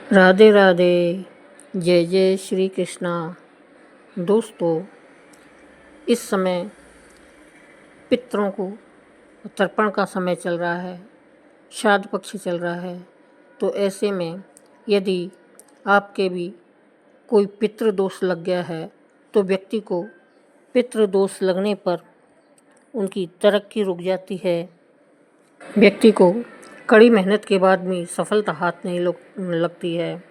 राधे राधे। जय जय श्री कृष्णा। दोस्तों, इस समय पितरों को तर्पण का समय चल रहा है, श्राद्ध पक्ष चल रहा है। तो ऐसे में यदि आपके भी कोई पितृ दोष लग गया है तो व्यक्ति को पितृ दोष लगने पर उनकी तरक्की रुक जाती है। व्यक्ति को कड़ी मेहनत के बाद भी सफलता हाथ नहीं लगती है।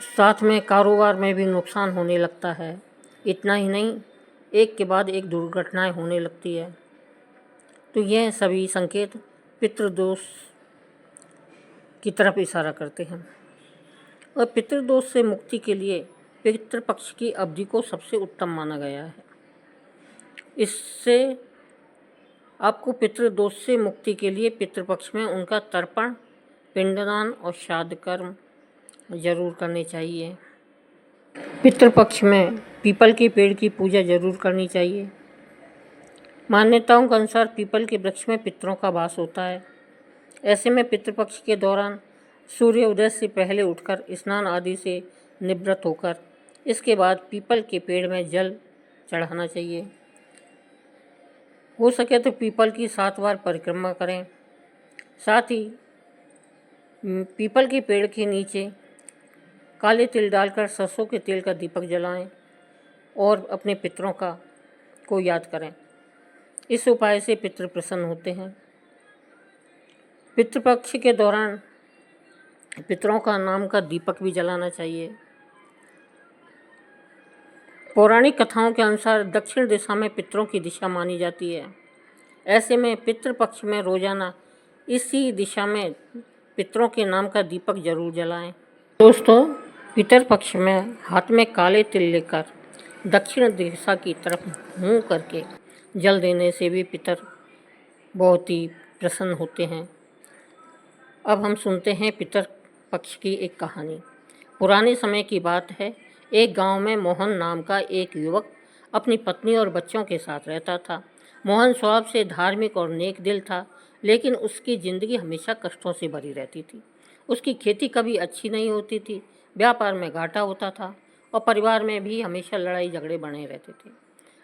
साथ में कारोबार में भी नुकसान होने लगता है। इतना ही नहीं, एक के बाद एक दुर्घटनाएं होने लगती है। तो यह सभी संकेत पितृदोष की तरफ इशारा करते हैं। और पितृदोष से मुक्ति के लिए पितृपक्ष की अवधि को सबसे उत्तम माना गया है। इससे आपको पितृदोष से मुक्ति के लिए पितृपक्ष में उनका तर्पण, पिंडदान और श्राद्ध कर्म जरूर करने चाहिए। पितृपक्ष में पीपल के पेड़ की पूजा जरूर करनी चाहिए। मान्यताओं के अनुसार पीपल के वृक्ष में पितरों का वास होता है। ऐसे में पितृपक्ष के दौरान सूर्य उदय से पहले उठकर स्नान आदि से निवृत्त होकर इसके बाद पीपल के पेड़ में जल चढ़ाना चाहिए। हो सके तो पीपल की 7 बार परिक्रमा करें। साथ ही पीपल के पेड़ के नीचे काले तिल डालकर सरसों के तेल का दीपक जलाएं और अपने पितरों को याद करें। इस उपाय से पितृ प्रसन्न होते हैं। पितृपक्ष के दौरान पितरों का नाम का दीपक भी जलाना चाहिए। पौराणिक कथाओं के अनुसार दक्षिण दिशा में पितरों की दिशा मानी जाती है। ऐसे में पितृपक्ष में रोजाना इसी दिशा में पितरों के नाम का दीपक जरूर जलाएं। दोस्तों, पितृपक्ष में हाथ में काले तिल लेकर दक्षिण दिशा की तरफ मुंह करके जल देने से भी पितर बहुत ही प्रसन्न होते हैं। अब हम सुनते हैं पितर पक्ष की एक कहानी। पुराने समय की बात है। एक गांव में मोहन नाम का एक युवक अपनी पत्नी और बच्चों के साथ रहता था। मोहन स्वभाव से धार्मिक और नेक दिल था, लेकिन उसकी ज़िंदगी हमेशा कष्टों से भरी रहती थी। उसकी खेती कभी अच्छी नहीं होती थी, व्यापार में घाटा होता था और परिवार में भी हमेशा लड़ाई झगड़े बने रहते थे।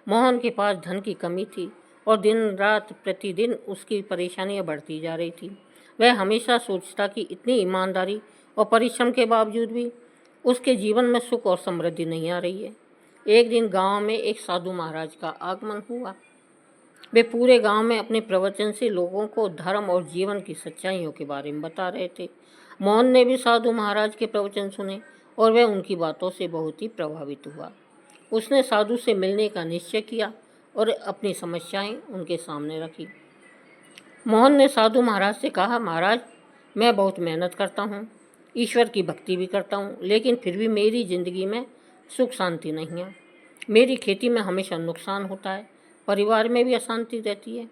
मोहन के पास धन की कमी थी और दिन रात प्रतिदिन उसकी परेशानियां बढ़ती जा रही थी। वह हमेशा सोचता कि इतनी ईमानदारी और परिश्रम के बावजूद भी उसके जीवन में सुख और समृद्धि नहीं आ रही है। एक दिन गांव में एक साधु महाराज का आगमन हुआ। वे पूरे गांव में अपने प्रवचन से लोगों को धर्म और जीवन की सच्चाइयों के बारे में बता रहे थे। मोहन ने भी साधु महाराज के प्रवचन सुने और वह उनकी बातों से बहुत ही प्रभावित हुआ। उसने साधु से मिलने का निश्चय किया और अपनी समस्याएं उनके सामने रखी। मोहन ने साधु महाराज से कहा, महाराज, मैं बहुत मेहनत करता हूँ, ईश्वर की भक्ति भी करता हूँ, लेकिन फिर भी मेरी ज़िंदगी में सुख शांति नहीं है। मेरी खेती में हमेशा नुकसान होता है, परिवार में भी अशांति रहती है।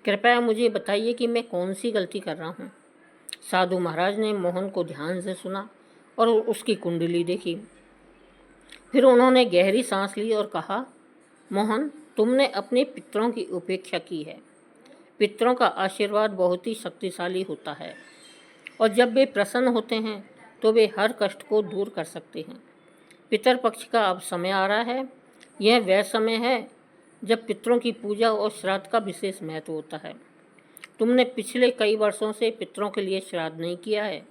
कृपया मुझे बताइए कि मैं कौन सी गलती कर रहा हूँ। साधु महाराज ने मोहन को ध्यान से सुना और उसकी कुंडली देखी। फिर उन्होंने गहरी सांस ली और कहा, मोहन, तुमने अपने पितरों की उपेक्षा की है। पितरों का आशीर्वाद बहुत ही शक्तिशाली होता है और जब वे प्रसन्न होते हैं तो वे हर कष्ट को दूर कर सकते हैं। पितर पक्ष का अब समय आ रहा है। यह वह समय है जब पितरों की पूजा और श्राद्ध का विशेष महत्व होता है। तुमने पिछले कई वर्षों से पितरों के लिए श्राद्ध नहीं किया है,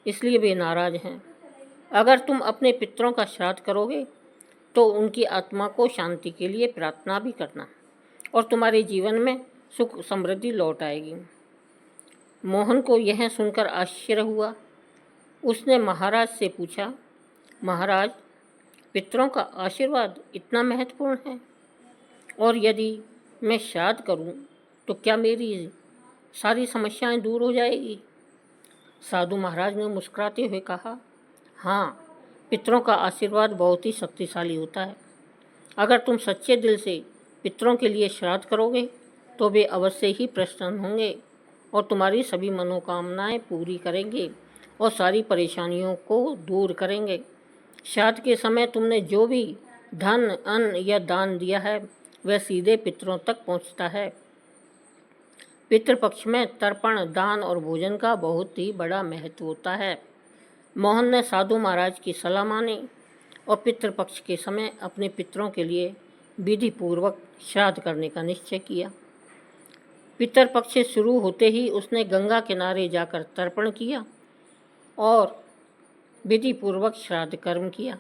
इसलिए वे नाराज हैं। अगर तुम अपने पितरों का श्राद्ध करोगे तो उनकी आत्मा को शांति के लिए प्रार्थना भी करना और तुम्हारे जीवन में सुख समृद्धि लौट आएगी। मोहन को यह सुनकर आश्चर्य हुआ। उसने महाराज से पूछा, महाराज, पितरों का आशीर्वाद इतना महत्वपूर्ण है और यदि मैं श्राद्ध करूं तो क्या मेरी सारी समस्याएं दूर हो जाएगी? साधु महाराज ने मुस्कुराते हुए कहा, हाँ, पितरों का आशीर्वाद बहुत ही शक्तिशाली होता है। अगर तुम सच्चे दिल से पितरों के लिए श्राद्ध करोगे तो वे अवश्य ही प्रसन्न होंगे और तुम्हारी सभी मनोकामनाएं पूरी करेंगे और सारी परेशानियों को दूर करेंगे। श्राद्ध के समय तुमने जो भी धन, अन्न या दान दिया है वह सीधे पितरों तक पहुंचता है। पितृपक्ष में तर्पण, दान और भोजन का बहुत ही बड़ा महत्व होता है। मोहन ने साधु महाराज की सलाह मानी और पितृपक्ष के समय अपने पितरों के लिए विधि पूर्वक श्राद्ध करने का निश्चय किया। पितरपक्ष शुरू होते ही उसने गंगा किनारे जाकर तर्पण किया और विधि पूर्वक श्राद्ध कर्म किया।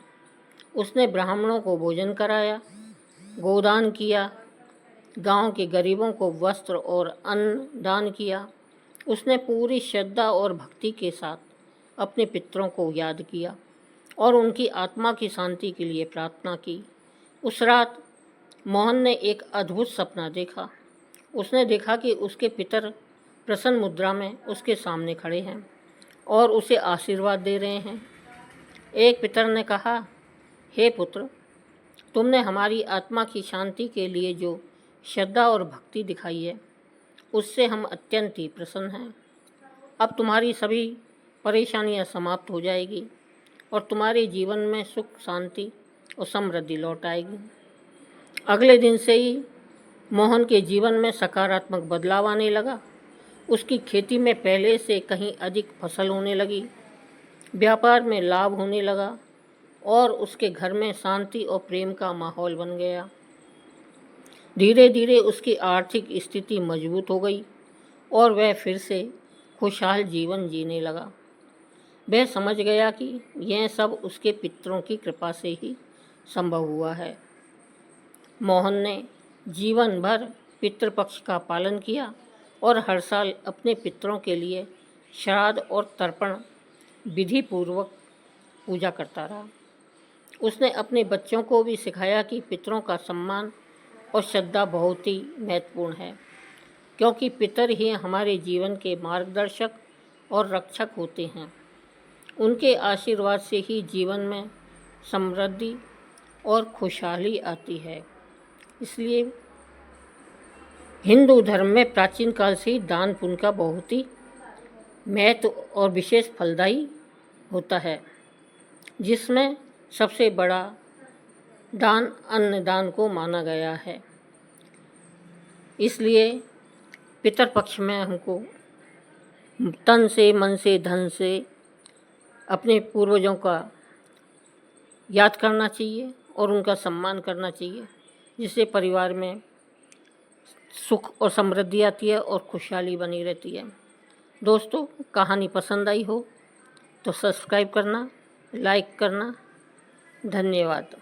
उसने ब्राह्मणों को भोजन कराया, गोदान किया, गांव के गरीबों को वस्त्र और अन्न दान किया। उसने पूरी श्रद्धा और भक्ति के साथ अपने पितरों को याद किया और उनकी आत्मा की शांति के लिए प्रार्थना की। उस रात मोहन ने एक अद्भुत सपना देखा। उसने देखा कि उसके पितर प्रसन्न मुद्रा में उसके सामने खड़े हैं और उसे आशीर्वाद दे रहे हैं। एक पितर ने कहा, हे पुत्र, तुमने हमारी आत्मा की शांति के लिए जो श्रद्धा और भक्ति दिखाई है, उससे हम अत्यंत ही प्रसन्न हैं। अब तुम्हारी सभी परेशानियां समाप्त हो जाएगी और तुम्हारे जीवन में सुख, शांति और समृद्धि लौट आएगी। अगले दिन से ही मोहन के जीवन में सकारात्मक बदलाव आने लगा। उसकी खेती में पहले से कहीं अधिक फसल होने लगी, व्यापार में लाभ होने लगा और उसके घर में शांति और प्रेम का माहौल बन गया। धीरे धीरे उसकी आर्थिक स्थिति मजबूत हो गई और वह फिर से खुशहाल जीवन जीने लगा। वह समझ गया कि यह सब उसके पितरों की कृपा से ही संभव हुआ है। मोहन ने जीवन भर पितृपक्ष का पालन किया और हर साल अपने पितरों के लिए श्राद्ध और तर्पण विधि पूर्वक पूजा करता रहा। उसने अपने बच्चों को भी सिखाया कि पितरों का सम्मान और श्रद्धा बहुत ही महत्वपूर्ण है, क्योंकि पितर ही हमारे जीवन के मार्गदर्शक और रक्षक होते हैं। उनके आशीर्वाद से ही जीवन में समृद्धि और खुशहाली आती है। इसलिए हिंदू धर्म में प्राचीन काल से ही दान पुण्य का बहुत ही महत्व और विशेष फलदायी होता है, जिसमें सबसे बड़ा दान अन्नदान को माना गया है। इसलिए पितरपक्ष में हमको तन से, मन से, धन से अपने पूर्वजों का याद करना चाहिए और उनका सम्मान करना चाहिए, जिससे परिवार में सुख और समृद्धि आती है और खुशहाली बनी रहती है। दोस्तों, कहानी पसंद आई हो तो सब्सक्राइब करना, लाइक करना। धन्यवाद।